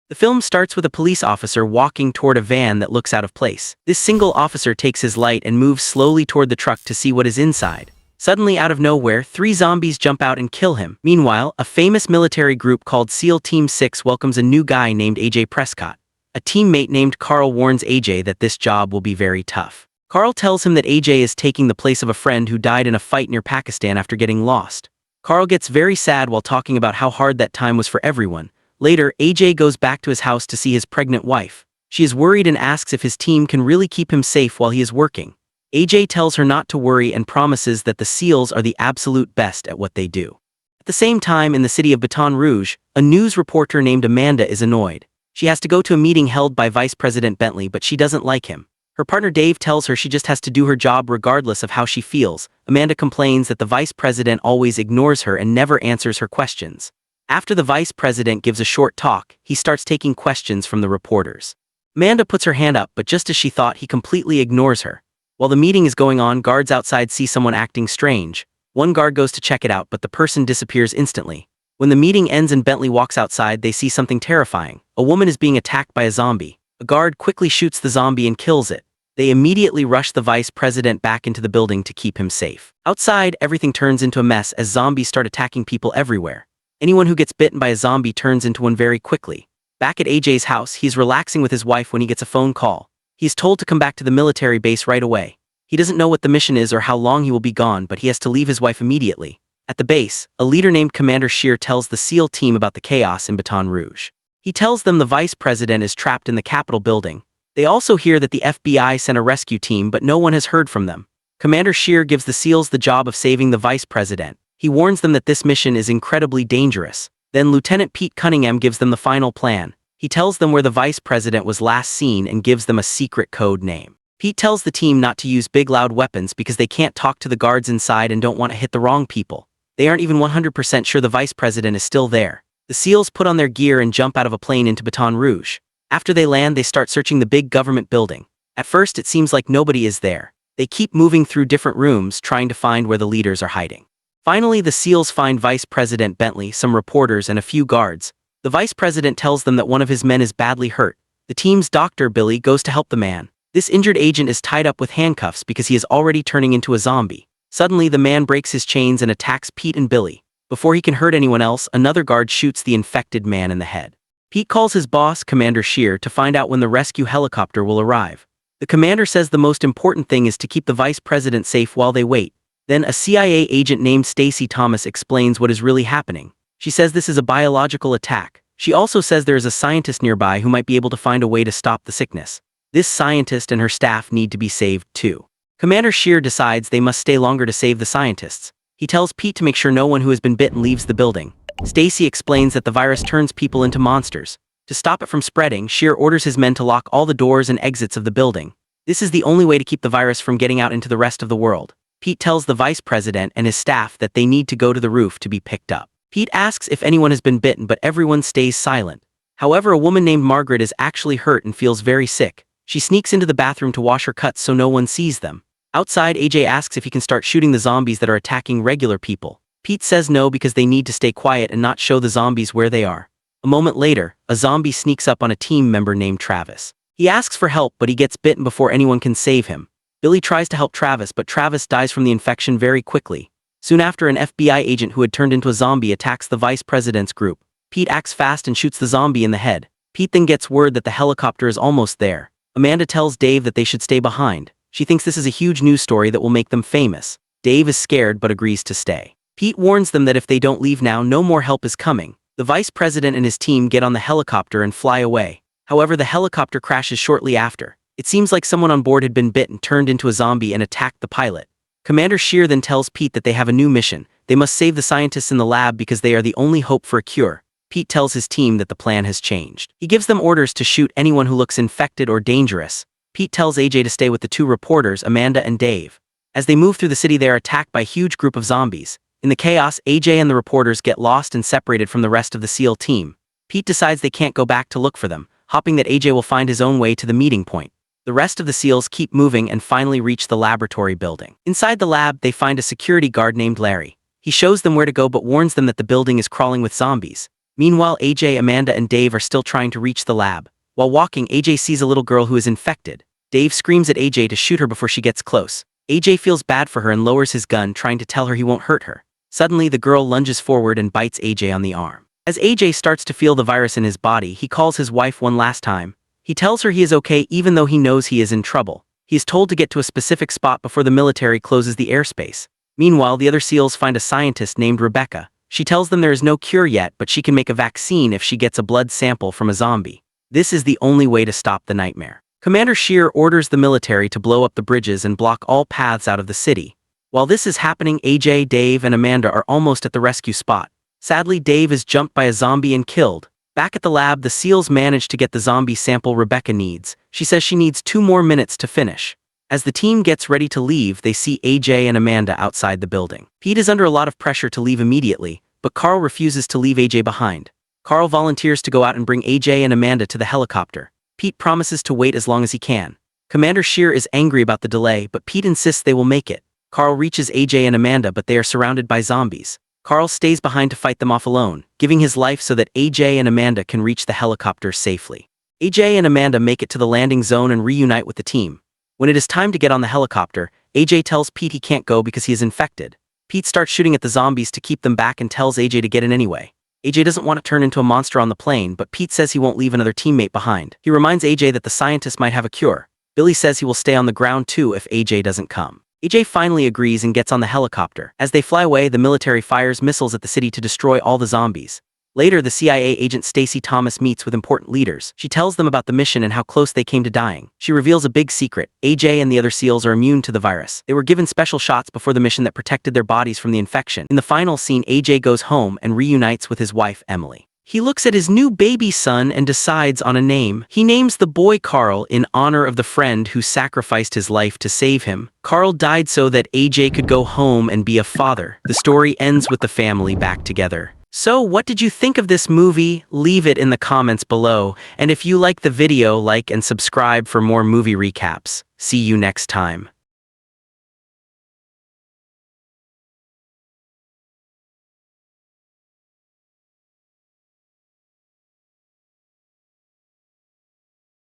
The film starts with a police officer walking toward a van that looks out of place. This single officer takes his light and moves slowly toward the truck to see what is inside. Suddenly, out of nowhere, 3 zombies jump out and kill him. Meanwhile, a famous military group called SEAL Team 6 welcomes a new guy named AJ Prescott. A teammate named Carl warns AJ that this job will be very tough. Carl tells him that AJ is taking the place of a friend who died in a fight near Pakistan after getting lost. Carl gets very sad while talking about how hard that time was for everyone. Later, AJ goes back to his house to see his pregnant wife. She is worried and asks if his team can really keep him safe while he is working. AJ tells her not to worry and promises that the SEALs are the absolute best at what they do. At the same time, in the city of Baton Rouge, a news reporter named Amanda is annoyed. She has to go to a meeting held by Vice President Bentley, but she doesn't like him. Her partner Dave tells her she just has to do her job regardless of how she feels. Amanda complains that the vice president always ignores her and never answers her questions. After the vice president gives a short talk, he starts taking questions from the reporters. Amanda puts her hand up, but just as she thought, he completely ignores her. While the meeting is going on, guards outside see someone acting strange. One guard goes to check it out, but the person disappears instantly. When the meeting ends and Bentley walks outside, they see something terrifying. A woman is being attacked by a zombie. A guard quickly shoots the zombie and kills it. They immediately rush the vice president back into the building to keep him safe. Outside, everything turns into a mess as zombies start attacking people everywhere. Anyone who gets bitten by a zombie turns into one very quickly. Back at AJ's house, he's relaxing with his wife when he gets a phone call. He's told to come back to the military base right away. He doesn't know what the mission is or how long he will be gone, but he has to leave his wife immediately. At the base, a leader named Commander Shear tells the SEAL team about the chaos in Baton Rouge. He tells them the vice president is trapped in the Capitol building. They also hear that the FBI sent a rescue team, but no one has heard from them. Commander Shear gives the SEALs the job of saving the vice president. He warns them that this mission is incredibly dangerous. Then Lieutenant Pete Cunningham gives them the final plan. He tells them where the vice president was last seen and gives them a secret code name. Pete tells the team not to use big loud weapons because they can't talk to the guards inside and don't want to hit the wrong people. They aren't even 100% sure the vice president is still there. The SEALs put on their gear and jump out of a plane into Baton Rouge. After they land, they start searching the big government building. At first, it seems like nobody is there. They keep moving through different rooms, trying to find where the leaders are hiding. Finally, the SEALs find Vice President Bentley, some reporters, and a few guards. The vice president tells them that one of his men is badly hurt. The team's doctor, Billy, goes to help the man. This injured agent is tied up with handcuffs because he is already turning into a zombie. Suddenly, the man breaks his chains and attacks Pete and Billy. Before he can hurt anyone else, another guard shoots the infected man in the head. Pete calls his boss, Commander Shear, to find out when the rescue helicopter will arrive. The commander says the most important thing is to keep the vice president safe while they wait. Then a CIA agent named Stacy Thomas explains what is really happening. She says this is a biological attack. She also says there is a scientist nearby who might be able to find a way to stop the sickness. This scientist and her staff need to be saved too. Commander Shear decides they must stay longer to save the scientists. He tells Pete to make sure no one who has been bitten leaves the building. Stacy explains that the virus turns people into monsters. To stop it from spreading, Shear orders his men to lock all the doors and exits of the building. This is the only way to keep the virus from getting out into the rest of the world. Pete tells the vice president and his staff that they need to go to the roof to be picked up. Pete asks if anyone has been bitten, but everyone stays silent. However, a woman named Margaret is actually hurt and feels very sick. She sneaks into the bathroom to wash her cuts so no one sees them. Outside, AJ asks if he can start shooting the zombies that are attacking regular people. Pete says no because they need to stay quiet and not show the zombies where they are. A moment later, a zombie sneaks up on a team member named Travis. He asks for help, but he gets bitten before anyone can save him. Billy tries to help Travis, but Travis dies from the infection very quickly. Soon after, an FBI agent who had turned into a zombie attacks the vice president's group. Pete acts fast and shoots the zombie in the head. Pete then gets word that the helicopter is almost there. Amanda tells Dave that they should stay behind. She thinks this is a huge news story that will make them famous. Dave is scared but agrees to stay. Pete warns them that if they don't leave now, no more help is coming. The vice president and his team get on the helicopter and fly away. However, the helicopter crashes shortly after. It seems like someone on board had been bitten, turned into a zombie, and attacked the pilot. Commander Shear then tells Pete that they have a new mission. They must save the scientists in the lab because they are the only hope for a cure. Pete tells his team that the plan has changed. He gives them orders to shoot anyone who looks infected or dangerous. Pete tells AJ to stay with the two reporters, Amanda and Dave. As they move through the city, they are attacked by a huge group of zombies. In the chaos, AJ and the reporters get lost and separated from the rest of the SEAL team. Pete decides they can't go back to look for them, hoping that AJ will find his own way to the meeting point. The rest of the SEALs keep moving and finally reach the laboratory building. Inside the lab, they find a security guard named Larry. He shows them where to go but warns them that the building is crawling with zombies. Meanwhile, AJ, Amanda, and Dave are still trying to reach the lab. While walking, AJ sees a little girl who is infected. Dave screams at AJ to shoot her before she gets close. AJ feels bad for her and lowers his gun, trying to tell her he won't hurt her. Suddenly, the girl lunges forward and bites AJ on the arm. As AJ starts to feel the virus in his body, he calls his wife one last time. He tells her he is okay even though he knows he is in trouble. He is told to get to a specific spot before the military closes the airspace. Meanwhile, the other SEALs find a scientist named Rebecca. She tells them there is no cure yet, but she can make a vaccine if she gets a blood sample from a zombie. This is the only way to stop the nightmare. Commander Shear orders the military to blow up the bridges and block all paths out of the city. While this is happening, AJ, Dave, and Amanda are almost at the rescue spot. Sadly, Dave is jumped by a zombie and killed. Back at the lab, the SEALs manage to get the zombie sample Rebecca needs. She says she needs 2 more minutes to finish. As the team gets ready to leave, they see AJ and Amanda outside the building. Pete is under a lot of pressure to leave immediately, but Carl refuses to leave AJ behind. Carl volunteers to go out and bring AJ and Amanda to the helicopter. Pete promises to wait as long as he can. Commander Shear is angry about the delay, but Pete insists they will make it. Carl reaches AJ and Amanda, but they are surrounded by zombies. Carl stays behind to fight them off alone, giving his life so that AJ and Amanda can reach the helicopter safely. AJ and Amanda make it to the landing zone and reunite with the team. When it is time to get on the helicopter, AJ tells Pete he can't go because he is infected. Pete starts shooting at the zombies to keep them back and tells AJ to get in anyway. AJ doesn't want to turn into a monster on the plane, but Pete says he won't leave another teammate behind. He reminds AJ that the scientist might have a cure. Billy says he will stay on the ground too if AJ doesn't come. AJ finally agrees and gets on the helicopter. As they fly away, the military fires missiles at the city to destroy all the zombies. Later, the CIA agent Stacy Thomas meets with important leaders. She tells them about the mission and how close they came to dying. She reveals a big secret. AJ and the other SEALs are immune to the virus. They were given special shots before the mission that protected their bodies from the infection. In the final scene, AJ goes home and reunites with his wife, Emily. He looks at his new baby son and decides on a name. He names the boy Carl in honor of the friend who sacrificed his life to save him. Carl died so that AJ could go home and be a father. The story ends with the family back together. So, what did you think of this movie? Leave it in the comments below. And if you like the video, like and subscribe for more movie recaps. See you next time.